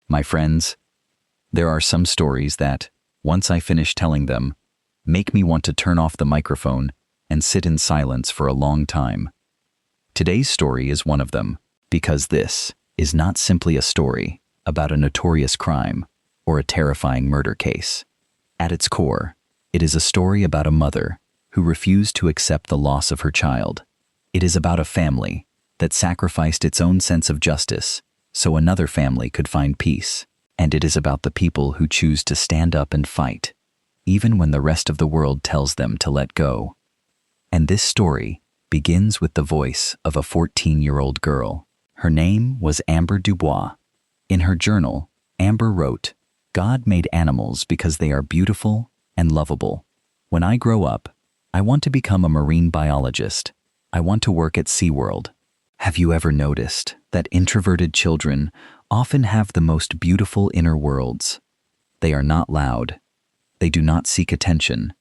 My friends, there are some stories that, once I finish telling them, make me want to turn off the microphone and sit in silence for a long time. Today's story is one of them, because this is not simply a story about a notorious crime or a terrifying murder case. At its core, it is a story about a mother who refused to accept the loss of her child. It is about a family that sacrificed its own sense of justice so another family could find peace. And it is about the people who choose to stand up and fight, even when the rest of the world tells them to let go. And this story begins with the voice of a 14-year-old girl. Her name was Amber Dubois. In her journal, Amber wrote, "God made animals because they are beautiful and lovable. When I grow up, I want to become a marine biologist. I want to work at SeaWorld." Have you ever noticed that introverted children often have the most beautiful inner worlds? They are not loud. They do not seek attention.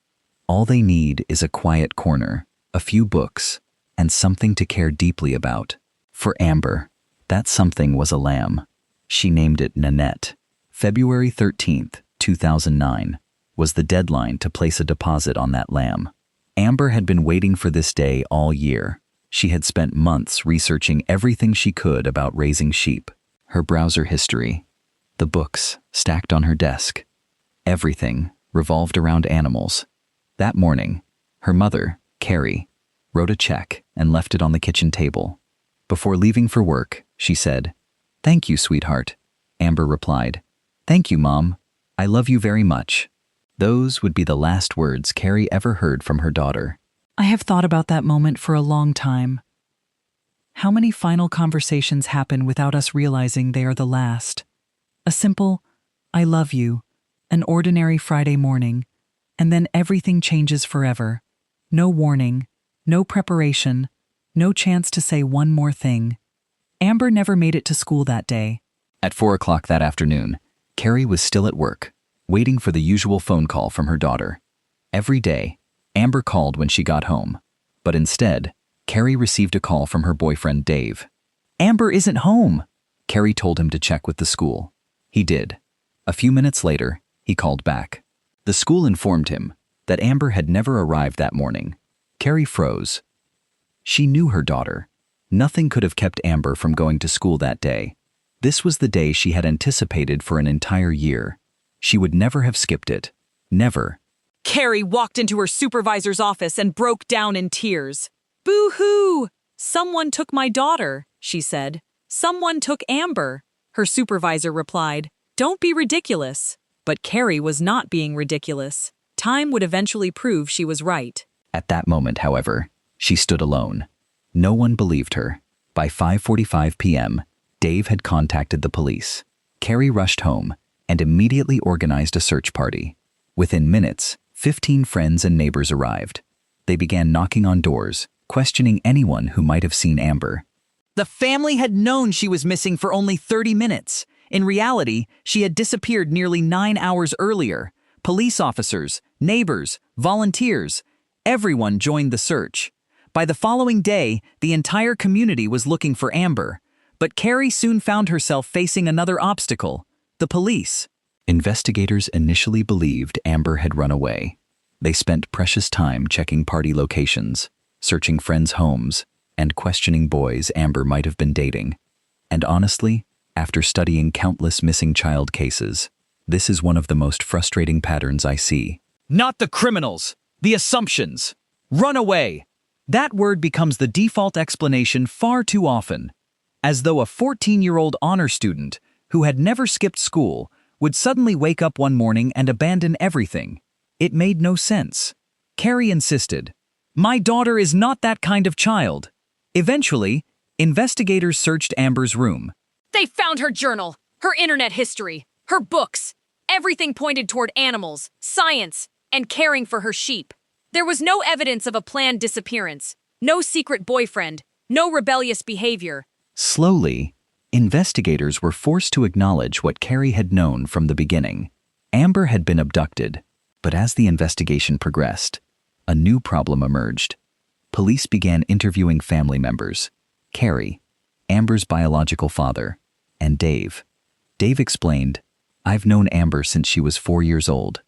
All they need is a quiet corner, a few books, and something to care deeply about. For Amber, that something was a lamb. She named it Nanette. February 13th, 2009, was the deadline to place a deposit on that lamb. Amber had been waiting for this day all year. She had spent months researching everything she could about raising sheep. Her browser history, the books stacked on her desk. Everything revolved around animals. That morning, her mother, Carrie, wrote a check and left it on the kitchen table. Before leaving for work, she said, "Thank you, sweetheart." Amber replied, "Thank you, Mom. I love you very much." Those would be the last words Carrie ever heard from her daughter. I have thought about that moment for a long time. How many final conversations happen without us realizing they are the last? A simple, "I love you," an ordinary Friday morning, and then everything changes forever. No warning, no preparation, no chance to say one more thing. Amber never made it to school that day. At 4 o'clock that afternoon, Carrie was still at work, waiting for the usual phone call from her daughter. Every day, Amber called when she got home, but instead, Carrie received a call from her boyfriend, Dave. "Amber isn't home," Carrie told him to check with the school. He did. A few minutes later, he called back. The school informed him that Amber had never arrived that morning. Carrie froze. She knew her daughter. Nothing could have kept Amber from going to school that day. This was the day she had anticipated for an entire year. She would never have skipped it. Never. Carrie walked into her supervisor's office and broke down in tears. "Boo-hoo! Someone took my daughter," she said. "Someone took Amber." Her supervisor replied, "Don't be ridiculous." But Carrie was not being ridiculous. Time would eventually prove she was right. At that moment, however, she stood alone. No one believed her. By 5:45 p.m., Dave had contacted the police. Carrie rushed home and immediately organized a search party. Within minutes, 15 friends and neighbors arrived. They began knocking on doors, questioning anyone who might have seen Amber. The family had known she was missing for only 30 minutes. In reality, she had disappeared nearly 9 hours earlier. Police officers, neighbors, volunteers, everyone joined the search. By the following day, the entire community was looking for Amber. But Carrie soon found herself facing another obstacle: the police. Investigators initially believed Amber had run away. They spent precious time checking party locations, searching friends' homes, and questioning boys Amber might have been dating. And honestly, after studying countless missing child cases, this is one of the most frustrating patterns I see. Not the criminals, the assumptions. Run away. That word becomes the default explanation far too often, as though a 14-year-old honor student who had never skipped school would suddenly wake up one morning and abandon everything. It made no sense. Carrie insisted, "My daughter is not that kind of child." Eventually, investigators searched Amber's room. They found her journal, her internet history, her books. Everything pointed toward animals, science, and caring for her sheep. There was no evidence of a planned disappearance, no secret boyfriend, no rebellious behavior. Slowly, investigators were forced to acknowledge what Carrie had known from the beginning. Amber had been abducted, but as the investigation progressed, a new problem emerged. Police began interviewing family members: Carrie, Amber's biological father, and Dave. Dave explained, "I've known Amber since she was 4 years old.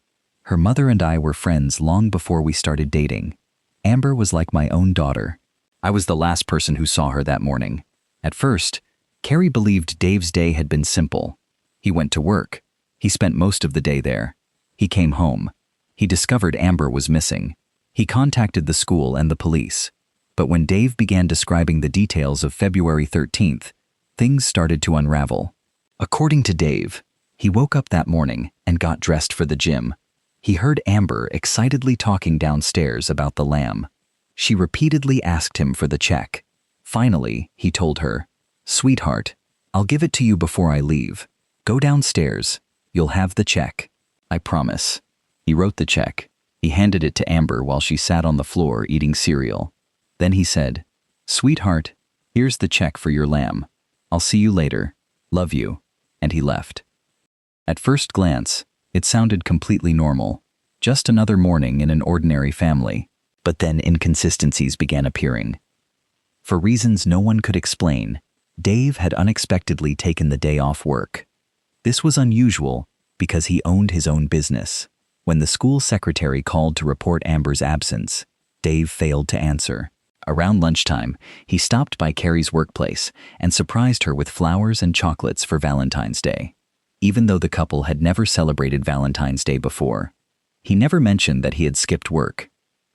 Her mother and I were friends long before we started dating. Amber was like my own daughter. I was the last person who saw her that morning." At first, Carrie believed Dave's day had been simple. He went to work. He spent most of the day there. He came home. He discovered Amber was missing. He contacted the school and the police. But when Dave began describing the details of February 13th, things started to unravel. According to Dave, he woke up that morning and got dressed for the gym. He heard Amber excitedly talking downstairs about the lamb. She repeatedly asked him for the check. Finally, he told her, "Sweetheart, I'll give it to you before I leave. Go downstairs. You'll have the check. I promise." He wrote the check. He handed it to Amber while she sat on the floor eating cereal. Then he said, "Sweetheart, here's the check for your lamb. I'll see you later. Love you." And he left. At first glance, it sounded completely normal. Just another morning in an ordinary family. But then inconsistencies began appearing. For reasons no one could explain, Dave had unexpectedly taken the day off work. This was unusual because he owned his own business. When the school secretary called to report Amber's absence, Dave failed to answer. Around lunchtime, he stopped by Carrie's workplace and surprised her with flowers and chocolates for Valentine's Day. Even though the couple had never celebrated Valentine's Day before, he never mentioned that he had skipped work.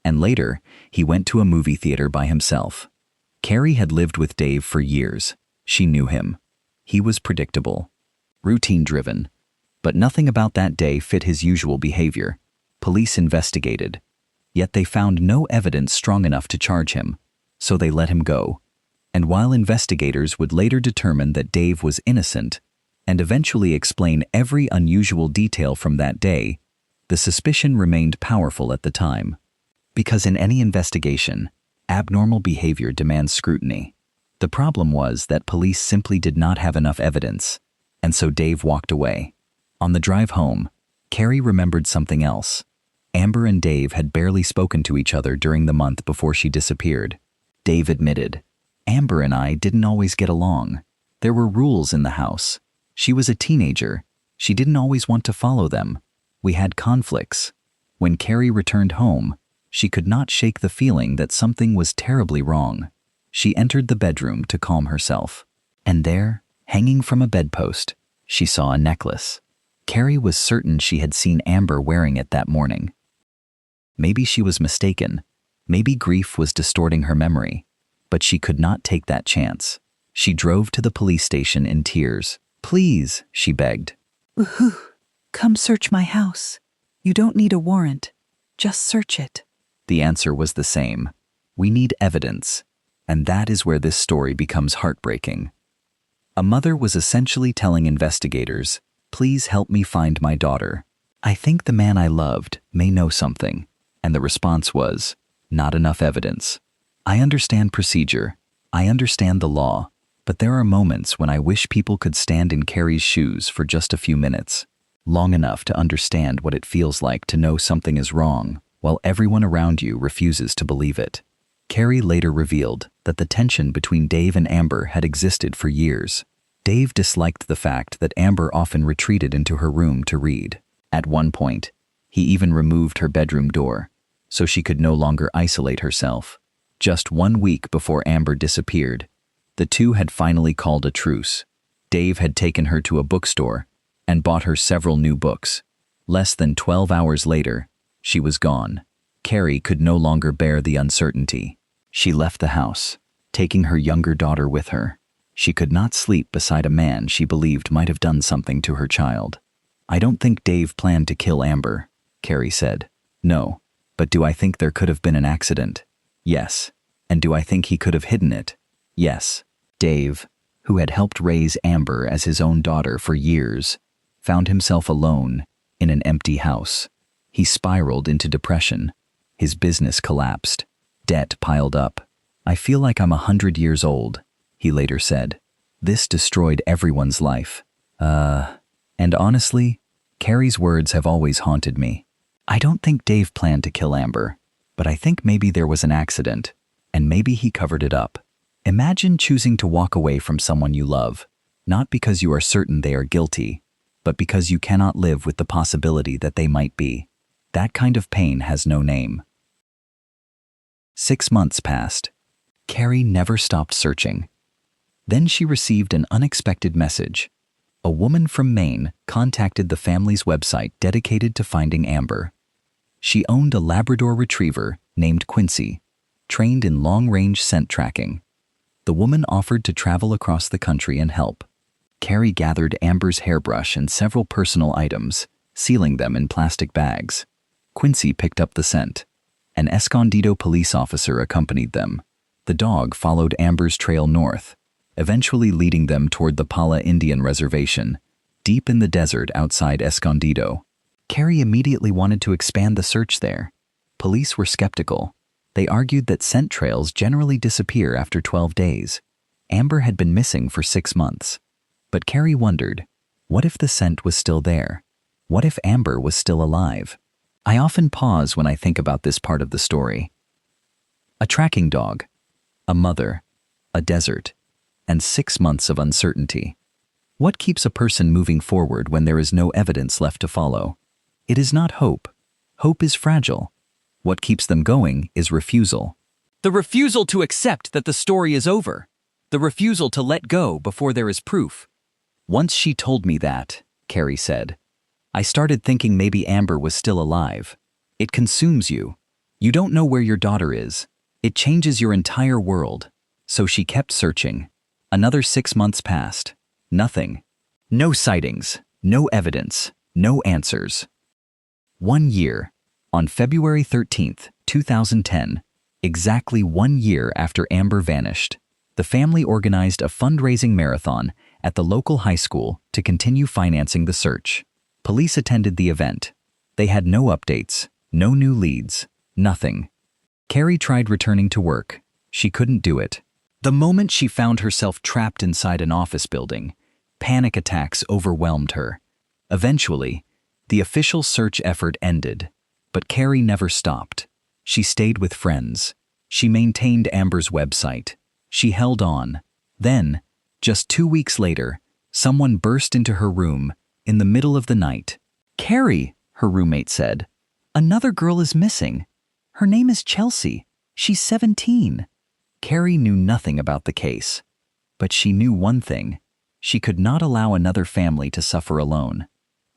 And later, he went to a movie theater by himself. Carrie had lived with Dave for years. She knew him. He was predictable, routine-driven. But nothing about that day fit his usual behavior. Police investigated, yet they found no evidence strong enough to charge him, so they let him go. And while investigators would later determine that Dave was innocent and eventually explain every unusual detail from that day, the suspicion remained powerful at the time. Because in any investigation, abnormal behavior demands scrutiny. The problem was that police simply did not have enough evidence, and so Dave walked away. On the drive home, Carrie remembered something else. Amber and Dave had barely spoken to each other during the month before she disappeared. Dave admitted, "Amber and I didn't always get along. There were rules in the house. She was a teenager. She didn't always want to follow them. We had conflicts." When Carrie returned home, she could not shake the feeling that something was terribly wrong. She entered the bedroom to calm herself. And there, hanging from a bedpost, she saw a necklace. Carrie was certain she had seen Amber wearing it that morning. Maybe she was mistaken. Maybe grief was distorting her memory. But she could not take that chance. She drove to the police station in tears. "Please," she begged. "Woohoo! Come search my house. You don't need a warrant. Just search it." The answer was the same. "We need evidence." And that is where this story becomes heartbreaking. A mother was essentially telling investigators, "Please help me find my daughter. I think the man I loved may know something." And the response was, "Not enough evidence. I understand procedure. I understand the law. But there are moments when I wish people could stand in Carrie's shoes for just a few minutes, long enough to understand what it feels like to know something is wrong, while everyone around you refuses to believe it." Carrie later revealed that the tension between Dave and Amber had existed for years. Dave disliked the fact that Amber often retreated into her room to read. At one point, he even removed her bedroom door, so she could no longer isolate herself. Just 1 week before Amber disappeared, the two had finally called a truce. Dave had taken her to a bookstore and bought her several new books. Less than 12 hours later, she was gone. Carrie could no longer bear the uncertainty. She left the house, taking her younger daughter with her. She could not sleep beside a man she believed might have done something to her child. "I don't think Dave planned to kill Amber," Carrie said. "No, but do I think there could have been an accident? Yes. And do I think he could have hidden it? Yes." Dave, who had helped raise Amber as his own daughter for years, found himself alone in an empty house. He spiraled into depression. His business collapsed. Debt piled up. "I feel like I'm 100 years old," he later said. "This destroyed everyone's life. And honestly, Carrie's words have always haunted me. I don't think Dave planned to kill Amber, but I think maybe there was an accident, and maybe he covered it up. Imagine choosing to walk away from someone you love, Not because you are certain they are guilty, but because you cannot live with the possibility that they might be. That kind of pain has no name. 6 months passed. Carrie never stopped searching. Then she received an unexpected message. A woman from Maine contacted the family's website dedicated to finding Amber. She owned a Labrador retriever named Quincy, trained in long-range scent tracking. The woman offered to travel across the country and help. Carrie gathered Amber's hairbrush and several personal items, sealing them in plastic bags. Quincy picked up the scent. An Escondido police officer accompanied them. The dog followed Amber's trail north, eventually leading them toward the Pala Indian Reservation, deep in the desert outside Escondido. Carrie immediately wanted to expand the search there. Police were skeptical. They argued that scent trails generally disappear after 12 days. Amber had been missing for 6 months. But Carrie wondered, what if the scent was still there? What if Amber was still alive? I often pause when I think about this part of the story. A tracking dog, a mother, a desert, and 6 months of uncertainty. What keeps a person moving forward when there is no evidence left to follow? It is not hope. Hope is fragile. What keeps them going is refusal. The refusal to accept that the story is over. The refusal to let go before there is proof. Once she told me that, Carrie said, I started thinking maybe Amber was still alive. It consumes you. You don't know where your daughter is. It changes your entire world. So she kept searching. Another 6 months passed. Nothing. No sightings. No evidence. No answers. 1 year. On February 13th, 2010, exactly 1 year after Amber vanished, the family organized a fundraising marathon at the local high school to continue financing the search. Police attended the event. They had no updates, no new leads, nothing. Carrie tried returning to work. She couldn't do it. The moment she found herself trapped inside an office building, panic attacks overwhelmed her. Eventually, the official search effort ended, but Carrie never stopped. She stayed with friends. She maintained Amber's website. She held on. Then, just 2 weeks later, someone burst into her room in the middle of the night. "Carrie," her roommate said, "another girl is missing. Her name is Chelsea. She's 17. Carrie knew nothing about the case, but she knew one thing. She could not allow another family to suffer alone.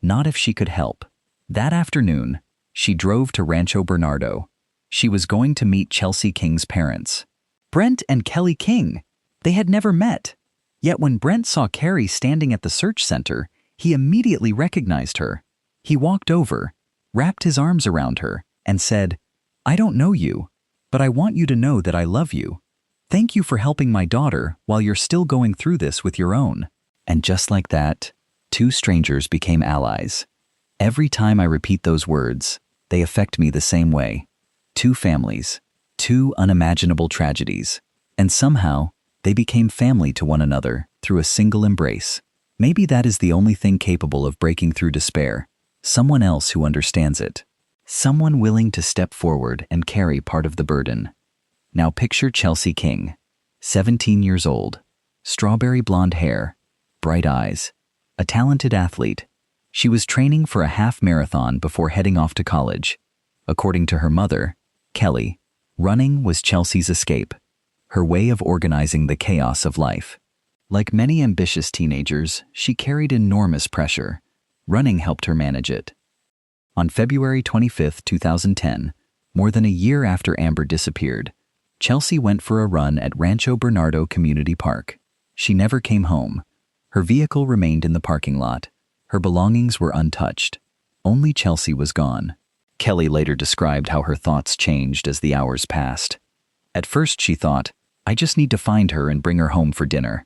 Not if she could help. That afternoon, she drove to Rancho Bernardo. She was going to meet Chelsea King's parents. Brent and Kelly King. They had never met. Yet when Brent saw Carrie standing at the search center, he immediately recognized her. He walked over, wrapped his arms around her, and said, "I don't know you, but I want you to know that I love you. Thank you for helping my daughter while you're still going through this with your own." And just like that, 2 strangers became allies. Every time I repeat those words, they affect me the same way. 2 families, 2 unimaginable tragedies, and somehow they became family to one another through a single embrace. Maybe that is the only thing capable of breaking through despair. Someone else who understands it. Someone willing to step forward and carry part of the burden. Now picture Chelsea King, 17 years old, strawberry blonde hair, bright eyes, a talented athlete. She was training for a half marathon before heading off to college. According to her mother, Kelly, running was Chelsea's escape, her way of organizing the chaos of life. Like many ambitious teenagers, she carried enormous pressure. Running helped her manage it. On February 25, 2010, more than a year after Amber disappeared, Chelsea went for a run at Rancho Bernardo Community Park. She never came home. Her vehicle remained in the parking lot. Her belongings were untouched. Only Chelsea was gone. Kelly later described how her thoughts changed as the hours passed. At first she thought, I just need to find her and bring her home for dinner.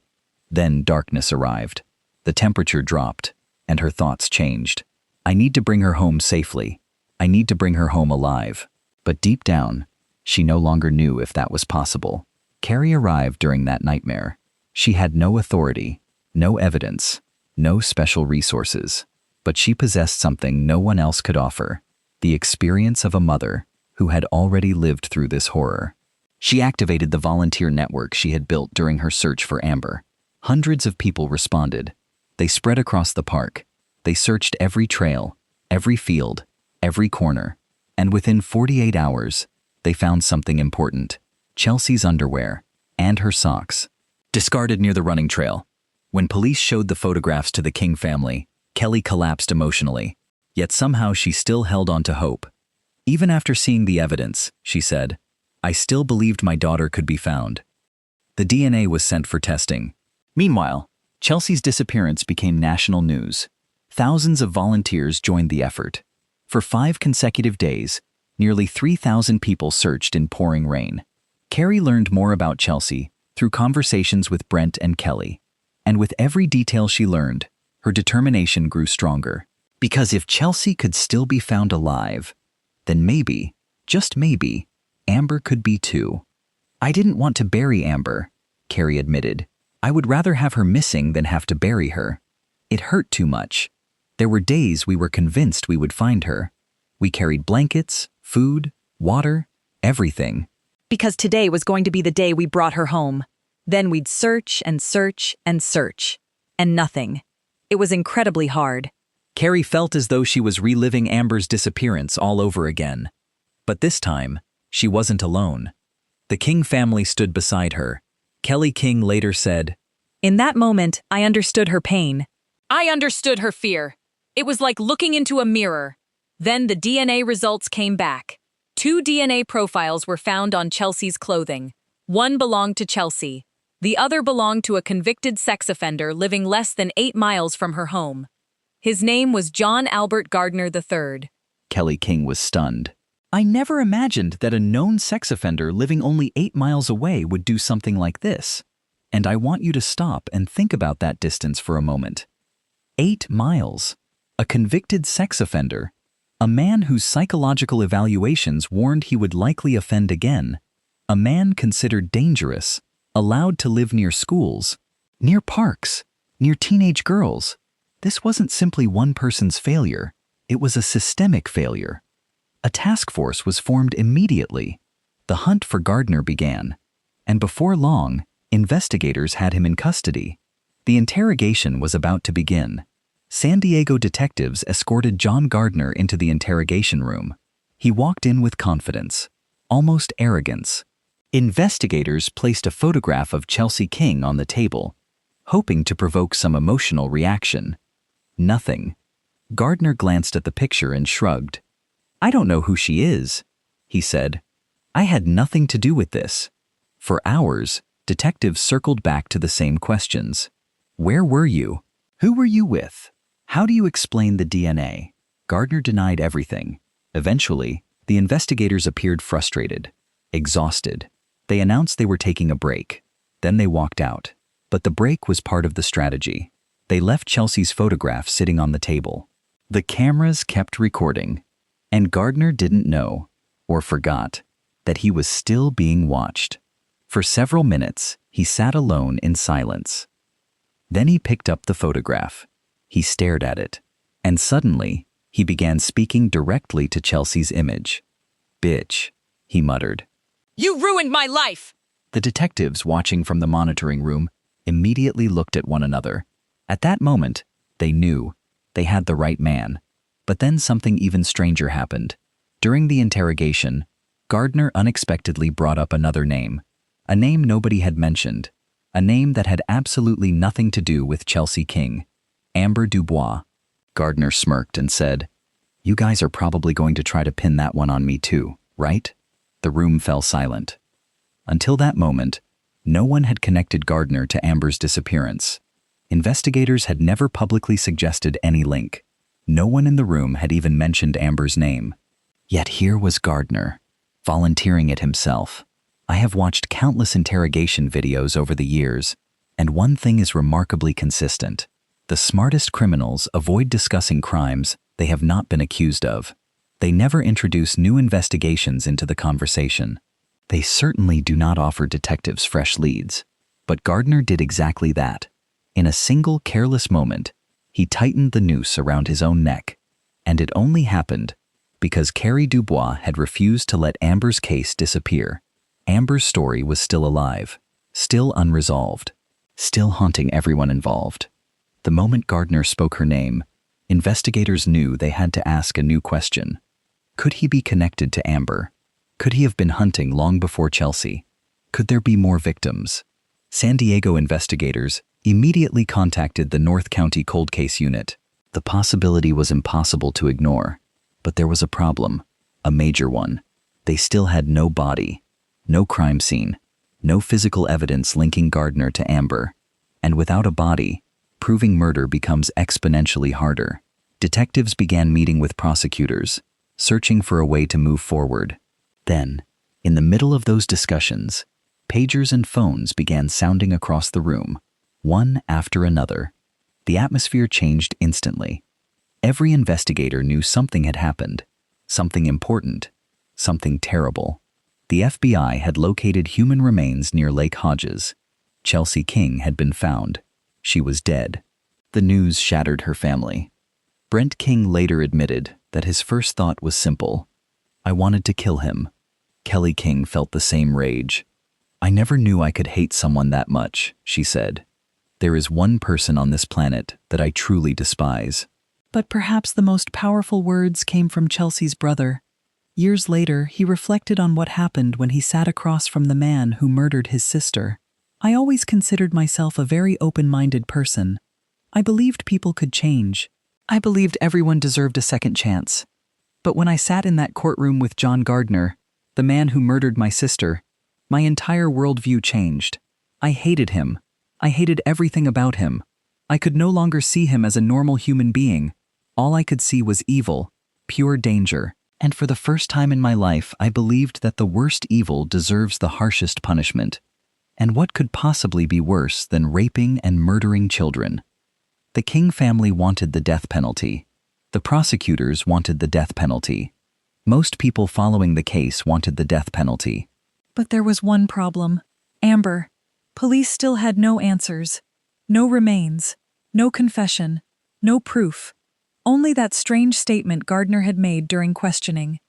Then darkness arrived. The temperature dropped, and her thoughts changed. I need to bring her home safely. I need to bring her home alive. But deep down, she no longer knew if that was possible. Carrie arrived during that nightmare. She had no authority, no evidence, no special resources. But she possessed something no one else could offer. The experience of a mother who had already lived through this horror. She activated the volunteer network she had built during her search for Amber. Hundreds of people responded. They spread across the park. They searched every trail, every field, every corner. And within 48 hours, they found something important: Chelsea's underwear and her socks, discarded near the running trail. When police showed the photographs to the King family, Kelly collapsed emotionally. Yet somehow she still held on to hope. Even after seeing the evidence, she said, "I still believed my daughter could be found." The DNA was sent for testing. Meanwhile, Chelsea's disappearance became national news. Thousands of volunteers joined the effort. For 5 consecutive days, nearly 3,000 people searched in pouring rain. Carrie learned more about Chelsea through conversations with Brent and Kelly. And with every detail she learned, her determination grew stronger. Because if Chelsea could still be found alive, then maybe, just maybe, Amber could be too. "I didn't want to bury Amber," Carrie admitted. "I would rather have her missing than have to bury her. It hurt too much. There were days we were convinced we would find her. We carried blankets, food, water, everything. Because today was going to be the day we brought her home. Then we'd search and search and search. And nothing. It was incredibly hard." Carrie felt as though she was reliving Amber's disappearance all over again. But this time, she wasn't alone. The King family stood beside her. Kelly King later said, "In that moment, I understood her pain. I understood her fear. It was like looking into a mirror." Then the DNA results came back. 2 DNA profiles were found on Chelsea's clothing. One belonged to Chelsea. The other belonged to a convicted sex offender living less than 8 miles from her home. His name was John Albert Gardner III. Kelly King was stunned. "I never imagined that a known sex offender living only 8 miles away would do something like this. And I want you to stop and think about that distance for a moment. 8 miles. A convicted sex offender. A man whose psychological evaluations warned he would likely offend again. A man considered dangerous, allowed to live near schools, near parks, near teenage girls. This wasn't simply one person's failure. It was a systemic failure. A task force was formed immediately. The hunt for Gardner began. And before long, investigators had him in custody. The interrogation was about to begin. San Diego detectives escorted John Gardner into the interrogation room. He walked in with confidence, almost arrogance. Investigators placed a photograph of Chelsea King on the table, hoping to provoke some emotional reaction. Nothing. Gardner glanced at the picture and shrugged. "I don't know who she is," he said. "I had nothing to do with this." For hours, detectives circled back to the same questions. Where were you? Who were you with? How do you explain the DNA? Gardner denied everything. Eventually, the investigators appeared frustrated, exhausted. They announced they were taking a break. Then they walked out. But the break was part of the strategy. They left Chelsea's photograph sitting on the table. The cameras kept recording, and Gardner didn't know, or forgot, that he was still being watched. For several minutes, he sat alone in silence. Then he picked up the photograph. He stared at it, and suddenly, he began speaking directly to Chelsea's image. "Bitch," he muttered. "You ruined my life!" The detectives watching from the monitoring room immediately looked at one another. At that moment, they knew they had the right man. But then something even stranger happened. During the interrogation, Gardner unexpectedly brought up another name, a name nobody had mentioned, a name that had absolutely nothing to do with Chelsea King, Amber Dubois. Gardner smirked and said, "You guys are probably going to try to pin that one on me too, right?" The room fell silent. Until that moment, no one had connected Gardner to Amber's disappearance. Investigators had never publicly suggested any link. No one in the room had even mentioned Amber's name. Yet here was Gardner, volunteering it himself. I have watched countless interrogation videos over the years, and one thing is remarkably consistent. The smartest criminals avoid discussing crimes they have not been accused of. They never introduce new investigations into the conversation. They certainly do not offer detectives fresh leads. But Gardner did exactly that. In a single careless moment, he tightened the noose around his own neck. And it only happened because Carrie Dubois had refused to let Amber's case disappear. Amber's story was still alive, still unresolved, still haunting everyone involved. The moment Gardner spoke her name, investigators knew they had to ask a new question. Could he be connected to Amber? Could he have been hunting long before Chelsea? Could there be more victims? San Diego investigators immediately contacted the North County Cold Case Unit. The possibility was impossible to ignore, but there was a problem, a major one. They still had no body, no crime scene, no physical evidence linking Gardner to Amber. And without a body, proving murder becomes exponentially harder. Detectives began meeting with prosecutors, searching for a way to move forward. Then, in the middle of those discussions, pagers and phones began sounding across the room, one after another. The atmosphere changed instantly. Every investigator knew something had happened, something important, something terrible. The FBI had located human remains near Lake Hodges. Chelsea King had been found. She was dead. The news shattered her family. Brent King later admitted that his first thought was simple. I wanted to kill him. Kelly King felt the same rage. I never knew I could hate someone that much, she said. There is one person on this planet that I truly despise. But perhaps the most powerful words came from Chelsea's brother. Years later, he reflected on what happened when he sat across from the man who murdered his sister. I always considered myself a very open-minded person. I believed people could change. I believed everyone deserved a second chance. But when I sat in that courtroom with John Gardner, the man who murdered my sister, my entire worldview changed. I hated him. I hated everything about him. I could no longer see him as a normal human being. All I could see was evil, pure danger. And for the first time in my life, I believed that the worst evil deserves the harshest punishment. And what could possibly be worse than raping and murdering children? The King family wanted the death penalty. The prosecutors wanted the death penalty. Most people following the case wanted the death penalty. But there was one problem. Amber. Police still had no answers. No remains. No confession. No proof. Only that strange statement Gardner had made during questioning.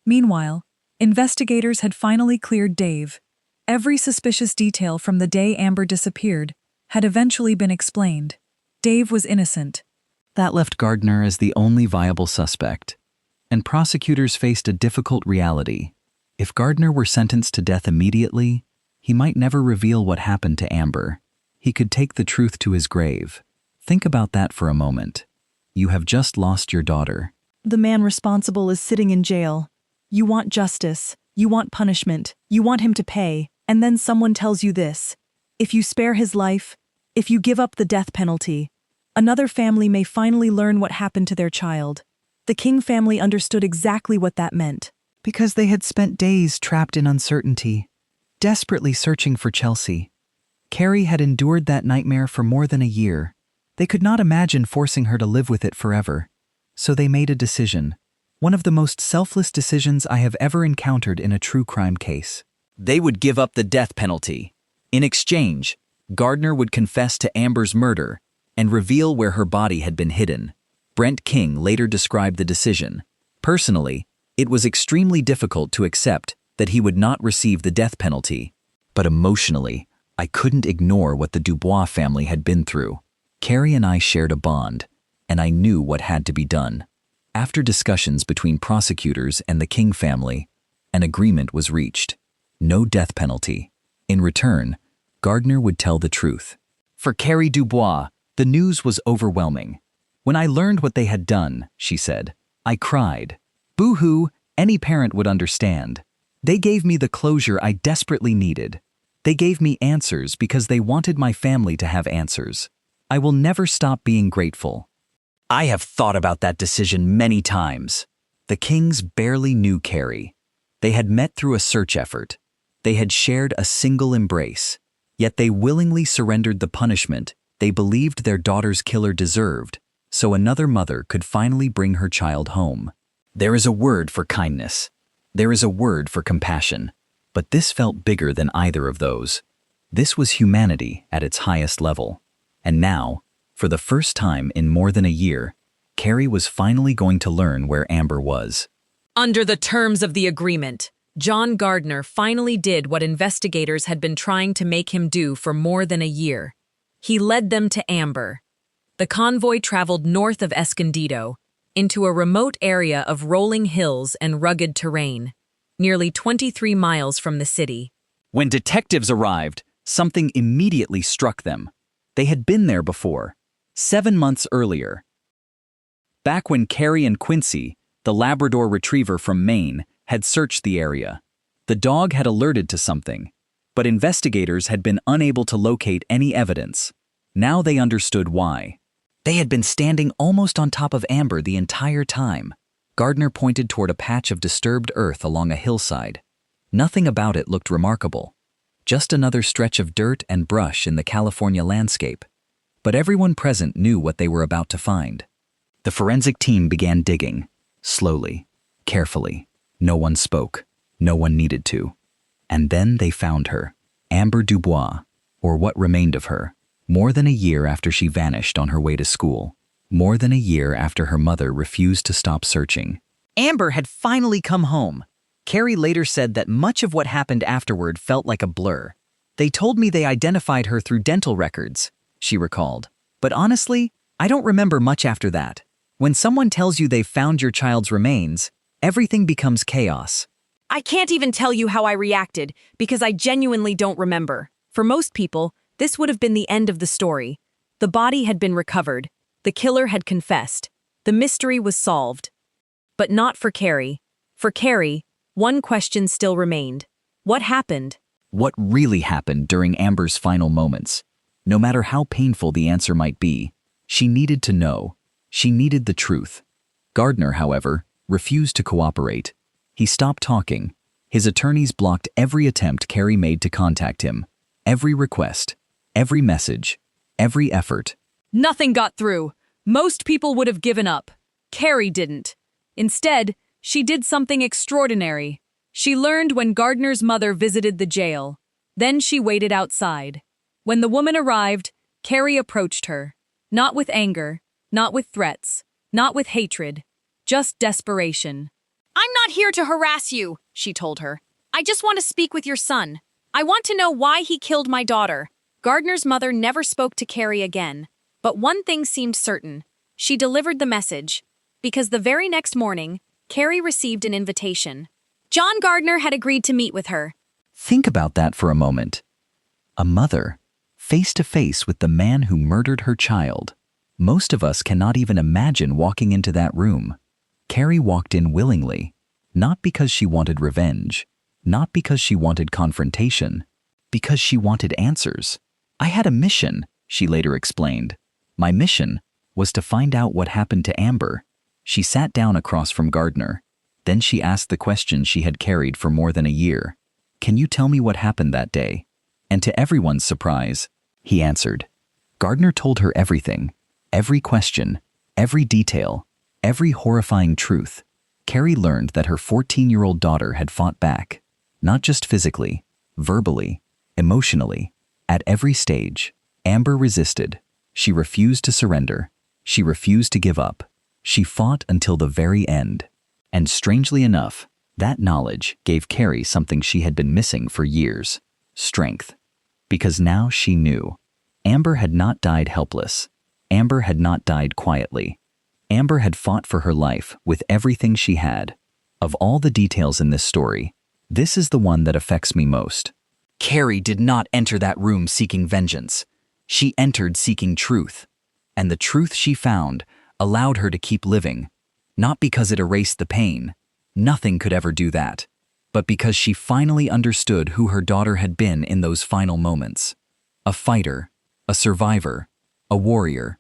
Meanwhile, investigators had finally cleared Dave. Every suspicious detail from the day Amber disappeared had eventually been explained. Dave was innocent. That left Gardner as the only viable suspect. And prosecutors faced a difficult reality. If Gardner were sentenced to death immediately, he might never reveal what happened to Amber. He could take the truth to his grave. Think about that for a moment. You have just lost your daughter. The man responsible is sitting in jail. You want justice. You want punishment. You want him to pay. And then someone tells you this. If you spare his life, if you give up the death penalty, another family may finally learn what happened to their child. The King family understood exactly what that meant. Because they had spent days trapped in uncertainty, desperately searching for Chelsea. Carrie had endured that nightmare for more than a year. They could not imagine forcing her to live with it forever. So they made a decision. One of the most selfless decisions I have ever encountered in a true crime case. They would give up the death penalty. In exchange, Gardner would confess to Amber's murder and reveal where her body had been hidden. Brent King later described the decision. Personally, it was extremely difficult to accept that he would not receive the death penalty. But emotionally, I couldn't ignore what the Dubois family had been through. Carrie and I shared a bond, and I knew what had to be done. After discussions between prosecutors and the King family, an agreement was reached. No death penalty. In return, Gardner would tell the truth. For Carrie Dubois, the news was overwhelming. When I learned what they had done, she said, I cried. Boo-hoo, any parent would understand. They gave me the closure I desperately needed. They gave me answers because they wanted my family to have answers. I will never stop being grateful. I have thought about that decision many times. The Kings barely knew Carrie. They had met through a search effort. They had shared a single embrace. Yet they willingly surrendered the punishment they believed their daughter's killer deserved, so another mother could finally bring her child home. There is a word for kindness. There is a word for compassion. But this felt bigger than either of those. This was humanity at its highest level. And now, for the first time in more than a year, Carrie was finally going to learn where Amber was. Under the terms of the agreement, John Gardner finally did what investigators had been trying to make him do for more than a year. He led them to Amber. The convoy traveled north of Escondido, into a remote area of rolling hills and rugged terrain, nearly 23 miles from the city. When detectives arrived, something immediately struck them. They had been there before, 7 months earlier. Back when Carrie and Quincy, the Labrador retriever from Maine, had searched the area. The dog had alerted to something, but investigators had been unable to locate any evidence. Now they understood why. They had been standing almost on top of Amber the entire time. Gardner pointed toward a patch of disturbed earth along a hillside. Nothing about it looked remarkable. Just another stretch of dirt and brush in the California landscape. But everyone present knew what they were about to find. The forensic team began digging, slowly, carefully. No one spoke. No one needed to. And then they found her, Amber Dubois, or what remained of her. More than a year after she vanished on her way to school. More than a year after her mother refused to stop searching. Amber had finally come home. Carrie later said that much of what happened afterward felt like a blur. They told me they identified her through dental records, she recalled. But honestly, I don't remember much after that. When someone tells you they've found your child's remains, everything becomes chaos. I can't even tell you how I reacted, because I genuinely don't remember. For most people, this would have been the end of the story. The body had been recovered. The killer had confessed. The mystery was solved. But not for Carrie. For Carrie, one question still remained. What happened? What really happened during Amber's final moments? No matter how painful the answer might be, she needed to know. She needed the truth. Gardner, however, refused to cooperate. He stopped talking. His attorneys blocked every attempt Carrie made to contact him. Every request. Every message. Every effort. Nothing got through. Most people would have given up. Carrie didn't. Instead, she did something extraordinary. She learned when Gardner's mother visited the jail. Then she waited outside. When the woman arrived, Carrie approached her. Not with anger, not with threats, not with hatred, just desperation. "I'm not here to harass you," she told her. "I just want to speak with your son. I want to know why he killed my daughter." Gardner's mother never spoke to Carrie again. But one thing seemed certain. She delivered the message. Because the very next morning, Carrie received an invitation. John Gardner had agreed to meet with her. Think about that for a moment. A mother, face to face with the man who murdered her child. Most of us cannot even imagine walking into that room. Carrie walked in willingly, not because she wanted revenge, not because she wanted confrontation, because she wanted answers. "I had a mission," she later explained. "My mission was to find out what happened to Amber." She sat down across from Gardner. Then she asked the question she had carried for more than a year. "Can you tell me what happened that day?" And to everyone's surprise, he answered. Gardner told her everything, every question, every detail, every horrifying truth. Carrie learned that her 14-year-old daughter had fought back, not just physically, verbally, emotionally. At every stage, Amber resisted. She refused to surrender. She refused to give up. She fought until the very end. And strangely enough, that knowledge gave Carrie something she had been missing for years: strength. Because now she knew. Amber had not died helpless. Amber had not died quietly. Amber had fought for her life with everything she had. Of all the details in this story, this is the one that affects me most. Carrie did not enter that room seeking vengeance. She entered seeking truth. And the truth she found allowed her to keep living. Not because it erased the pain. Nothing could ever do that. But because she finally understood who her daughter had been in those final moments. A fighter, a survivor, a warrior.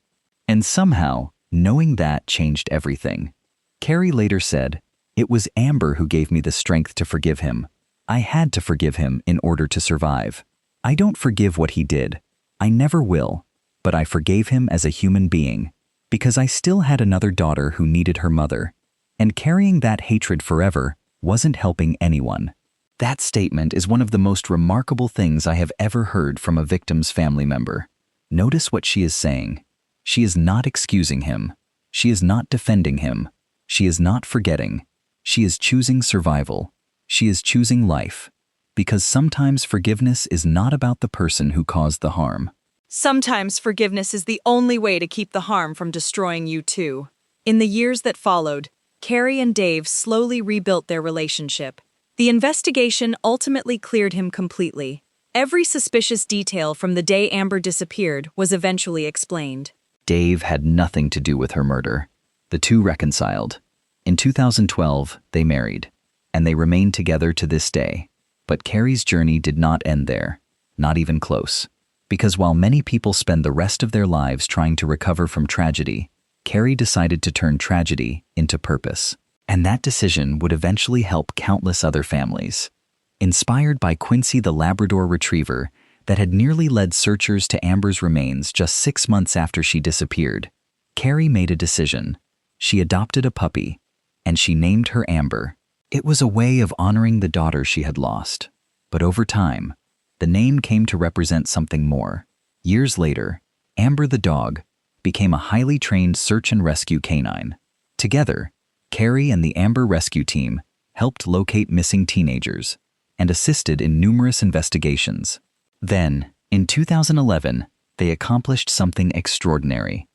And somehow, knowing that changed everything. Carrie later said, "It was Amber who gave me the strength to forgive him. I had to forgive him in order to survive. I don't forgive what he did. I never will. But I forgave him as a human being, because I still had another daughter who needed her mother. And carrying that hatred forever wasn't helping anyone." That statement is one of the most remarkable things I have ever heard from a victim's family member. Notice what she is saying. She is not excusing him. She is not defending him. She is not forgetting. She is choosing survival. She is choosing life. Because sometimes forgiveness is not about the person who caused the harm. Sometimes forgiveness is the only way to keep the harm from destroying you too. In the years that followed, Carrie and Dave slowly rebuilt their relationship. The investigation ultimately cleared him completely. Every suspicious detail from the day Amber disappeared was eventually explained. Dave had nothing to do with her murder. The two reconciled. In 2012, they married, and they remain together to this day. But Carrie's journey did not end there, not even close. Because while many people spend the rest of their lives trying to recover from tragedy, Carrie decided to turn tragedy into purpose. And that decision would eventually help countless other families. Inspired by Quincy the Labrador Retriever that had nearly led searchers to Amber's remains just 6 months after she disappeared, Carrie made a decision. She adopted a puppy, and she named her Amber. It was a way of honoring the daughter she had lost. But over time, the name came to represent something more. Years later, Amber the dog became a highly trained search and rescue canine. Together, Carrie and the Amber Rescue Team helped locate missing teenagers and assisted in numerous investigations. Then, in 2011, they accomplished something extraordinary.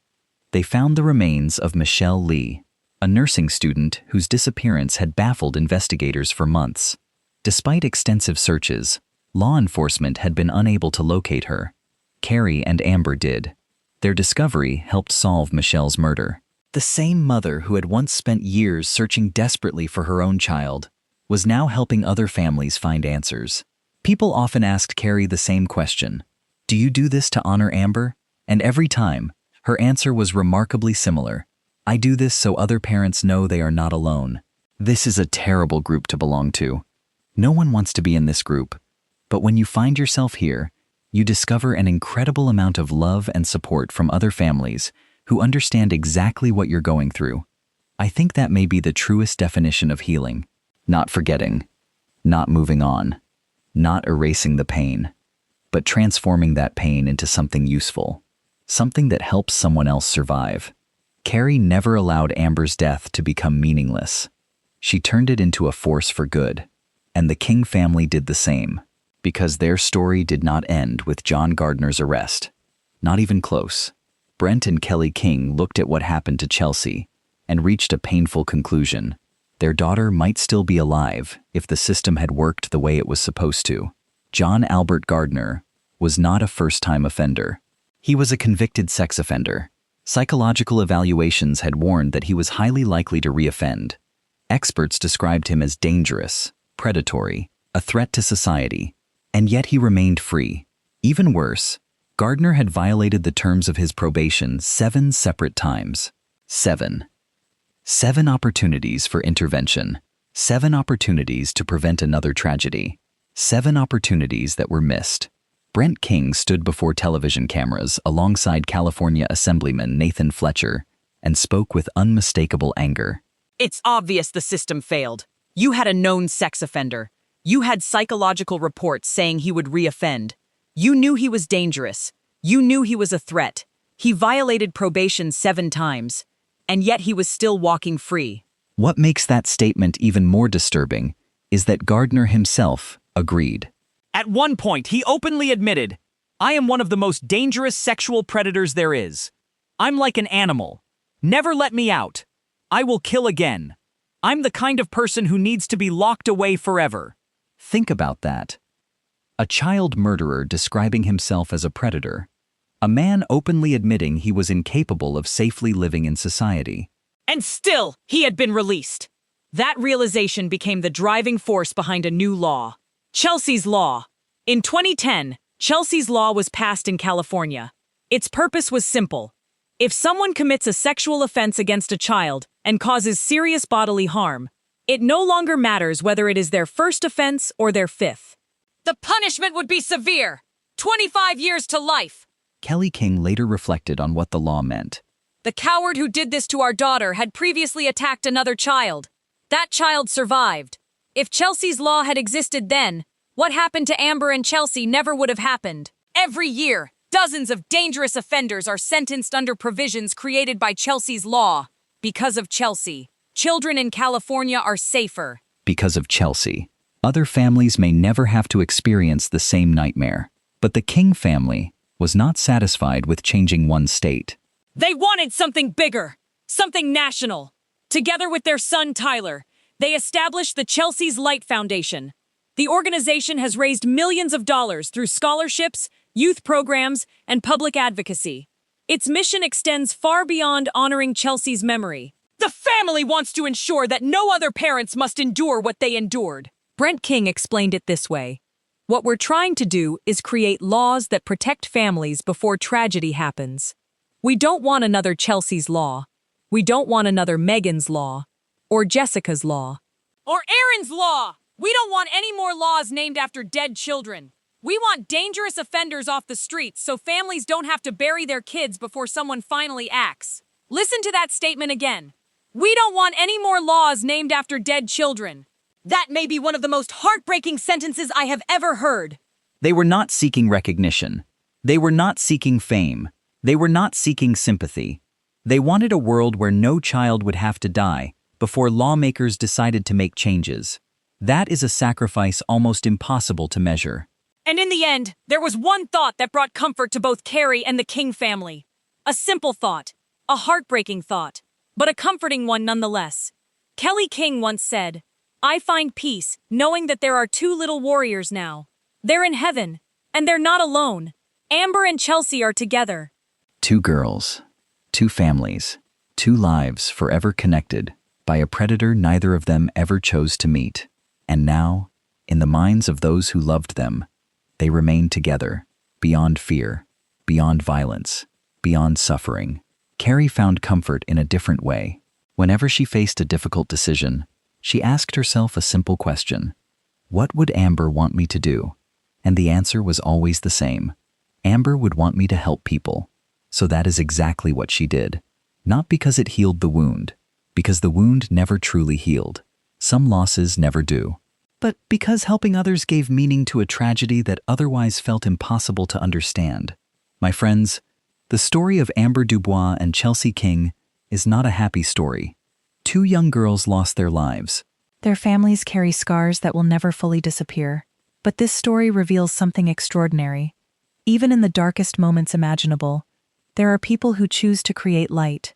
They found the remains of Michelle Lee, a nursing student whose disappearance had baffled investigators for months. Despite extensive searches, law enforcement had been unable to locate her. Carrie and Amber did. Their discovery helped solve Michelle's murder. The same mother who had once spent years searching desperately for her own child was now helping other families find answers. People often asked Carrie the same question, "Do you do this to honor Amber?" And every time, her answer was remarkably similar. "I do this so other parents know they are not alone." This is a terrible group to belong to. No one wants to be in this group. But when you find yourself here, you discover an incredible amount of love and support from other families who understand exactly what you're going through. I think that may be the truest definition of healing. Not forgetting, not moving on, not erasing the pain, but transforming that pain into something useful, something that helps someone else survive. Carrie never allowed Amber's death to become meaningless. She turned it into a force for good, and the King family did the same, because their story did not end with John Gardner's arrest. Not even close. Brent and Kelly King looked at what happened to Chelsea and reached a painful conclusion. Their daughter might still be alive if the system had worked the way it was supposed to. John Albert Gardner was not a first-time offender. He was a convicted sex offender. Psychological evaluations had warned that he was highly likely to reoffend. Experts described him as dangerous, predatory, a threat to society, and yet he remained free. Even worse, Gardner had violated the terms of his probation 7 separate times. 7 opportunities for intervention. 7 opportunities to prevent another tragedy. 7 opportunities that were missed. Brent King stood before television cameras alongside California Assemblyman Nathan Fletcher and spoke with unmistakable anger. It's obvious the system failed. You had a known sex offender. You had psychological reports saying he would reoffend. You knew he was dangerous. You knew he was a threat. He violated probation 7 times, and yet he was still walking free. What makes that statement even more disturbing is that Gardner himself agreed. At one point, he openly admitted, "I am one of the most dangerous sexual predators there is. I'm like an animal. Never let me out. I will kill again. I'm the kind of person who needs to be locked away forever." Think about that. A child murderer describing himself as a predator. A man openly admitting he was incapable of safely living in society. And still, he had been released. That realization became the driving force behind a new law. Chelsea's Law. In 2010, Chelsea's Law was passed in California. Its purpose was simple. If someone commits a sexual offense against a child and causes serious bodily harm, it no longer matters whether it is their first offense or their 5th. The punishment would be severe. 25 years to life. Kelly King later reflected on what the law meant. The coward who did this to our daughter had previously attacked another child. That child survived. If Chelsea's Law had existed then, what happened to Amber and Chelsea never would have happened. Every year, dozens of dangerous offenders are sentenced under provisions created by Chelsea's Law. Because of Chelsea, children in California are safer. Because of Chelsea, other families may never have to experience the same nightmare. But the King family was not satisfied with changing one state. They wanted something bigger, something national. Together with their son Tyler, they established the Chelsea's Light Foundation. The organization has raised millions of dollars through scholarships, youth programs, and public advocacy. Its mission extends far beyond honoring Chelsea's memory. The family wants to ensure that no other parents must endure what they endured. Brent King explained it this way. What we're trying to do is create laws that protect families before tragedy happens. We don't want another Chelsea's Law. We don't want another Megan's Law. Or Jessica's Law. Or Aaron's Law! We don't want any more laws named after dead children. We want dangerous offenders off the streets so families don't have to bury their kids before someone finally acts. Listen to that statement again. We don't want any more laws named after dead children. That may be one of the most heartbreaking sentences I have ever heard. They were not seeking recognition. They were not seeking fame. They were not seeking sympathy. They wanted a world where no child would have to die before lawmakers decided to make changes. That is a sacrifice almost impossible to measure. And in the end, there was one thought that brought comfort to both Carrie and the King family. A simple thought, a heartbreaking thought, but a comforting one nonetheless. Kelly King once said, "I find peace knowing that there are two little warriors now. They're in heaven, and they're not alone. Amber and Chelsea are together." Two girls, two families, two lives forever connected by a predator neither of them ever chose to meet. And now, in the minds of those who loved them, they remain together, beyond fear, beyond violence, beyond suffering. Carrie found comfort in a different way. Whenever she faced a difficult decision, she asked herself a simple question. What would Amber want me to do? And the answer was always the same. Amber would want me to help people. So that is exactly what she did. Not because it healed the wound, because the wound never truly healed. Some losses never do. But because helping others gave meaning to a tragedy that otherwise felt impossible to understand. My friends, the story of Amber Dubois and Chelsea King is not a happy story. Two young girls lost their lives. Their families carry scars that will never fully disappear. But this story reveals something extraordinary. Even in the darkest moments imaginable, there are people who choose to create light.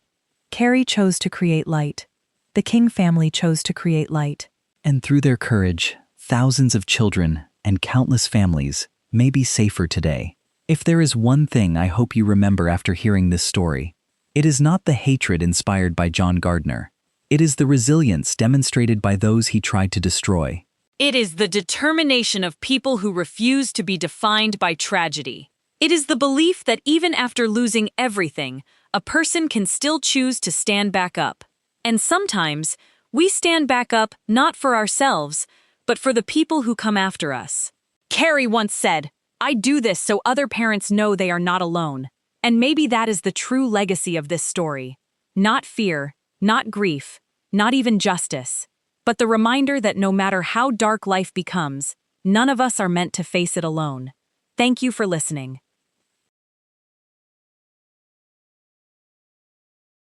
Carrie chose to create light. The King family chose to create light. And through their courage, thousands of children and countless families may be safer today. If there is one thing I hope you remember after hearing this story, it is not the hatred inspired by John Gardner. It is the resilience demonstrated by those he tried to destroy. It is the determination of people who refuse to be defined by tragedy. It is the belief that even after losing everything, a person can still choose to stand back up. And sometimes, we stand back up not for ourselves, but for the people who come after us. Carrie once said, "I do this so other parents know they are not alone." And maybe that is the true legacy of this story. Not fear, not grief, not even justice, but the reminder that no matter how dark life becomes, none of us are meant to face it alone. Thank you for listening.